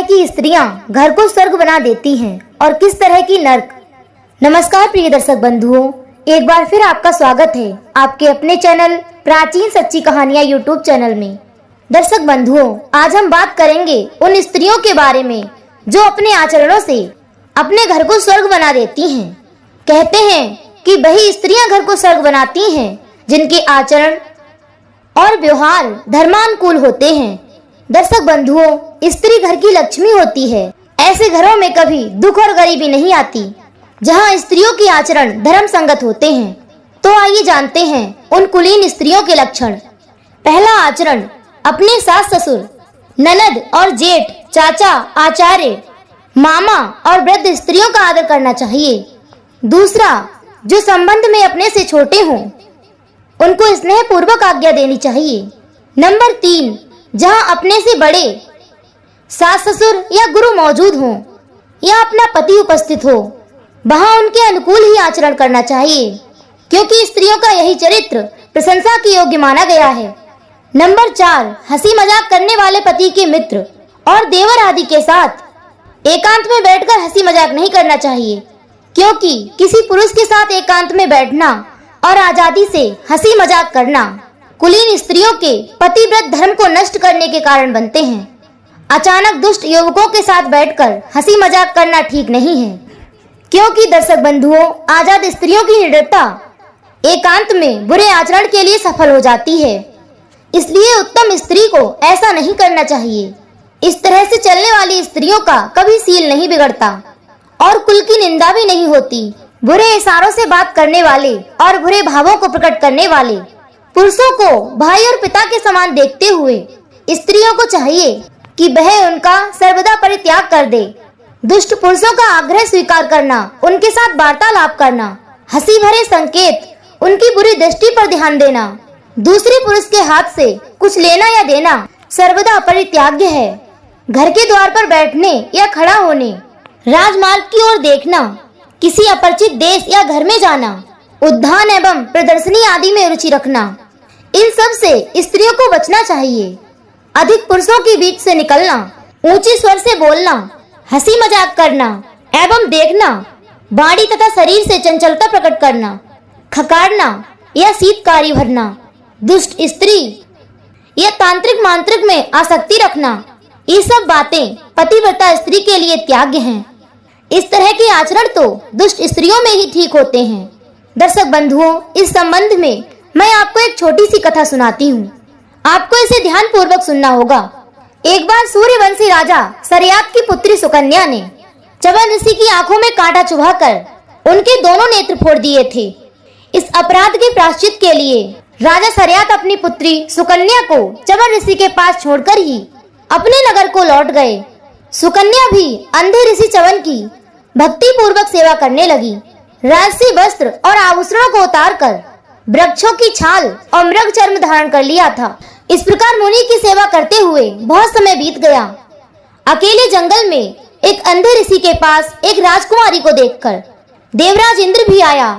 तरह की स्त्रियां घर को स्वर्ग बना देती हैं और किस तरह की नर्क। नमस्कार प्रिय दर्शक बंधुओं, एक बार फिर आपका स्वागत है आपके अपने चैनल प्राचीन सच्ची कहानियां यूट्यूब चैनल में। दर्शक बंधुओं, आज हम बात करेंगे उन स्त्रियों के बारे में जो अपने आचरणों से अपने घर को स्वर्ग बना देती हैं। कहते हैं कि वही स्त्रियां घर को स्वर्ग बनाती हैं जिनके आचरण और व्यवहार धर्मानुकूल होते हैं। दर्शक बंधुओं, स्त्री घर की लक्ष्मी होती है। ऐसे घरों में कभी दुख और गरीबी नहीं आती जहां स्त्रियों के आचरण धर्म संगत होते हैं। तो आइए जानते हैं उन कुलीन स्त्रियों के लक्षण। पहला आचरण, अपने सास ससुर, ननद और जेठ, चाचा, आचार्य, मामा और वृद्ध स्त्रियों का आदर करना चाहिए। दूसरा, जो संबंध में अपने से छोटे हों उनको स्नेह पूर्वक आज्ञा देनी चाहिए। नंबर 3, जहां अपने से बड़े सास ससुर या गुरु मौजूद हों या अपना पति उपस्थित हो, वहां उनके अनुकूल ही आचरण करना चाहिए, क्योंकि स्त्रियों का यही चरित्र प्रशंसा के योग्य माना गया है। नंबर 4, हंसी मजाक करने वाले पति के मित्र और देवर आदि के साथ एकांत में बैठकर हंसी मजाक नहीं करना चाहिए, क्योंकि किसी पुरुष के साथ एकांत में बैठना और आजादी से हंसी मजाक करना कुलीन स्त्रियों के पतिव्रत धर्म को नष्ट करने के कारण बनते हैं। अचानक दुष्ट युवकों के साथ बैठकर हंसी मजाक करना ठीक नहीं है, क्योंकि दर्शक बंधुओं, आजाद स्त्रियों की निडरता एकांत में बुरे आचरण के लिए सफल हो जाती है। इसलिए उत्तम स्त्री को ऐसा नहीं करना चाहिए। इस तरह से चलने वाली स्त्रियों का कभी सील नहीं बिगड़ता और कुल की निंदा भी नहीं होती। बुरे इशारों से बात करने वाले और बुरे भावों को प्रकट करने वाले पुरुषों को भाई और पिता के समान देखते हुए स्त्रियों को चाहिए कि वह उनका सर्वदा परित्याग कर दे। दुष्ट पुरुषों का आग्रह स्वीकार करना, उनके साथ वार्तालाप करना, हंसी भरे संकेत, उनकी बुरी दृष्टि पर ध्यान देना, दूसरे पुरुष के हाथ से कुछ लेना या देना सर्वदा परित्याग्य है। घर के द्वार पर बैठने या खड़ा होने, राजमार्ग की ओर देखना, किसी अपरिचित देश या घर में जाना, उद्यान एवं प्रदर्शनी आदि में रुचि रखना, इन सब से स्त्रियों को बचना चाहिए। अधिक पुरुषों के बीच से निकलना, ऊंचे स्वर से बोलना, हंसी मजाक करना एवं देखना, बाड़ी तथा शरीर से चंचलता प्रकट करना, खकारना या शीतकारी भरना, दुष्ट स्त्री या तांत्रिक मांत्रिक में आसक्ति रखना, ये सब बातें पतिव्रता स्त्री के लिए त्याग्य हैं। इस तरह के आचरण तो दुष्ट स्त्रियों में ही ठीक होते हैं। दर्शक बंधुओं, इस संबंध में मैं आपको एक छोटी सी कथा सुनाती हूँ। आपको इसे ध्यान पूर्वक सुनना होगा। एक बार सूर्यवंशी राजा सरयात की पुत्री सुकन्या ने चवन ऋषि की आंखों में कांटा चुभाकर उनके दोनों नेत्र फोड़ दिए थे। इस अपराध के प्रायश्चित के लिए राजा सरयात अपनी पुत्री सुकन्या को चवन ऋषि के पास छोड़कर ही अपने नगर को लौट गए। सुकन्या भी अंधे ऋषि चवन की भक्ति पूर्वक सेवा करने लगी। राजसी वस्त्र और आभूषणों को उतारकर वृक्षों की छाल और मृग चर्म धारण कर लिया था। इस प्रकार मुनि की सेवा करते हुए बहुत समय बीत गया। अकेले जंगल में एक अंधे ऋषि के पास एक राजकुमारी को देखकर देवराज इंद्र भी आया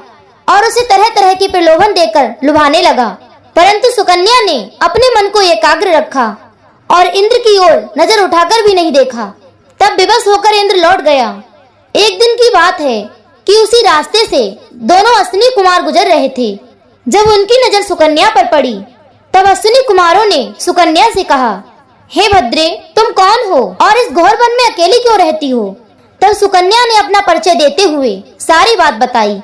और उसे तरह तरह के प्रलोभन देकर लुभाने लगा, परंतु सुकन्या ने अपने मन को एकाग्र रखा और इंद्र की ओर नजर उठाकर भी नहीं देखा। तब विवश होकर इंद्र लौट गया। एक दिन की बात है कि उसी रास्ते से दोनों अश्विनी कुमार गुजर रहे थे। जब उनकी नजर सुकन्या पर पड़ी, तब अश्विनी कुमारों ने सुकन्या से कहा, हे भद्रे, तुम कौन हो और इस घोर वन में अकेली क्यों रहती हो? तब सुकन्या ने अपना परिचय देते हुए सारी बात बताई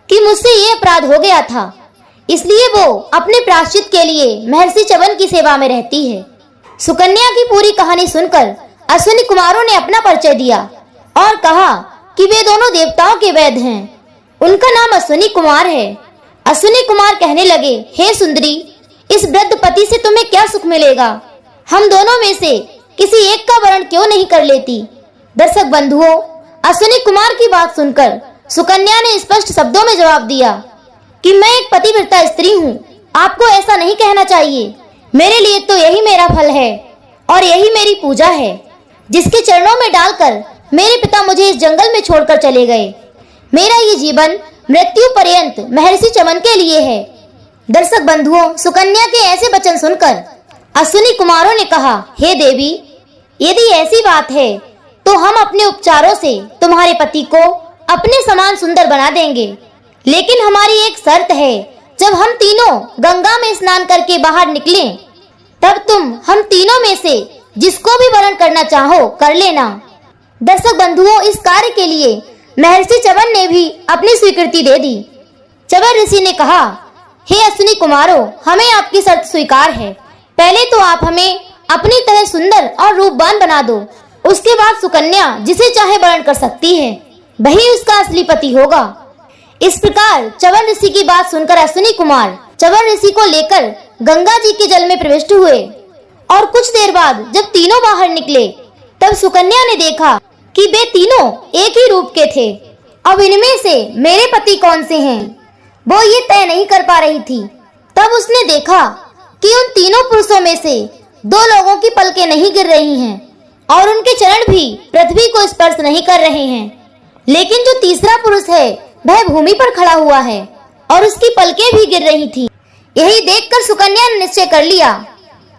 कि मुझसे ये अपराध हो गया था, इसलिए वो अपने प्रायश्चित के लिए महर्षि चवन की सेवा में रहती है। सुकन्या की पूरी कहानी सुनकर अश्विनी कुमारों ने अपना परिचय दिया और कहा कि वे दोनों देवताओं के वैद्य हैं। उनका नाम अश्विनी कुमार है। अश्विनी कुमार कहने लगे, हे सुंदरी, इस वृद्ध पति से तुम्हें क्या सुख मिलेगा? हम दोनों में से किसी एक का वरण क्यों नहीं कर लेती? दर्शक बंधुओं, अश्विनी कुमार की बात सुनकर सुकन्या ने स्पष्ट शब्दों में जवाब दिया कि मैं एक पतिव्रता स्त्री हूँ, आपको ऐसा नहीं कहना चाहिए। मेरे लिए तो यही मेरा फल है और यही मेरी पूजा है, जिसके चरणों में डालकर मेरे पिता मुझे इस जंगल में छोड़कर चले गए। मेरा ये जीवन मृत्यु पर्यंत महर्षि चमन के लिए है। दर्शक बंधुओं, सुकन्या के ऐसे वचन सुनकर अश्विनी कुमारों ने कहा, हे देवी, यदि ऐसी बात है तो हम अपने उपचारों से तुम्हारे पति को अपने समान सुंदर बना देंगे, लेकिन हमारी एक शर्त है, जब हम तीनों गंगा में स्नान करके बाहर निकलें, तब तुम हम तीनों में से जिसको भी वरण करना चाहो कर लेना। दर्शक बंधुओं, इस कार्य के लिए महर्षि च्यवन ने भी अपनी स्वीकृति दे दी। च्यवन ऋषि ने कहा, हे अश्विनी कुमारों, हमें आपकी शर्त स्वीकार है। पहले तो आप हमें अपनी तरह सुंदर और रूपवान बना दो, उसके बाद सुकन्या जिसे चाहे वरण कर सकती है, वही उसका असली पति होगा। इस प्रकार च्यवन ऋषि की बात सुनकर अश्विनी कुमार च्यवन ऋषि को लेकर गंगा जी के जल में प्रविष्ट हुए और कुछ देर बाद जब तीनों बाहर निकले, तब सुकन्या ने देखा कि वे तीनों एक ही रूप के थे। अब इनमें से मेरे पति कौन से हैं, वो ये तय नहीं कर पा रही थी। तब उसने देखा कि उन तीनों पुरुषों में से दो लोगों की पलकें नहीं गिर रही हैं और उनके चरण भी पृथ्वी को स्पर्श नहीं कर रहे हैं, लेकिन जो तीसरा पुरुष है वह भूमि पर खड़ा हुआ है और उसकी पलकें भी गिर रही थी। यही देखकर सुकन्या ने निश्चय कर लिया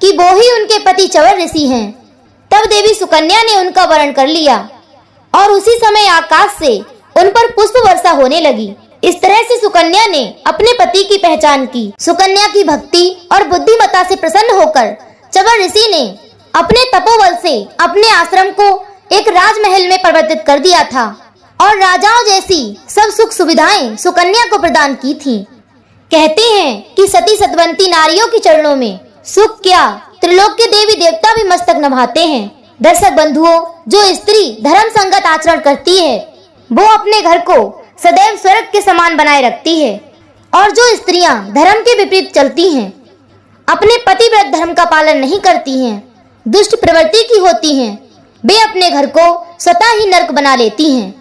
कि वो ही उनके पति च्यवन ऋषि हैं। तब देवी सुकन्या ने उनका वरण कर लिया और उसी समय आकाश से उन पर पुष्प वर्षा होने लगी। इस तरह से सुकन्या ने अपने पति की पहचान की। सुकन्या की भक्ति और बुद्धिमत्ता से प्रसन्न होकर च्यवन ऋषि ने अपने तपोबल से अपने आश्रम को एक राजमहल में परिवर्तित कर दिया था और राजाओं जैसी सब सुख सुविधाएं सुकन्या को प्रदान की थी। कहते हैं कि सती सतवंती नारियों के चरणों में सुख क्या, त्रिलोक के देवी देवता भी मस्तक नभाते हैं। दर्शक बंधुओं, जो स्त्री धर्म संगत आचरण करती है वो अपने घर को सदैव स्वर्ग के समान बनाए रखती है, और जो स्त्रियां धर्म के विपरीत चलती हैं, अपने पतिव्रत धर्म का पालन नहीं करती हैं, दुष्ट प्रवृत्ति की होती हैं, वे अपने घर को स्वतः ही नर्क बना लेती हैं।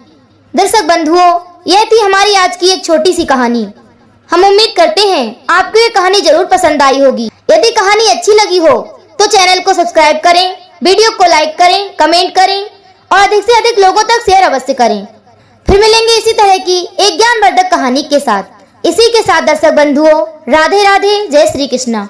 दर्शक बंधुओं, यह थी हमारी आज की एक छोटी सी कहानी। हम उम्मीद करते हैं आपको ये कहानी जरूर पसंद आई होगी। यदि कहानी अच्छी लगी हो तो चैनल को सब्सक्राइब करें, वीडियो को लाइक करें, कमेंट करें और अधिक से अधिक लोगों तक शेयर अवश्य करें। फिर मिलेंगे इसी तरह की एक ज्ञानवर्धक कहानी के साथ। इसी के साथ दर्शक बंधुओं, राधे राधे, जय श्री कृष्णा।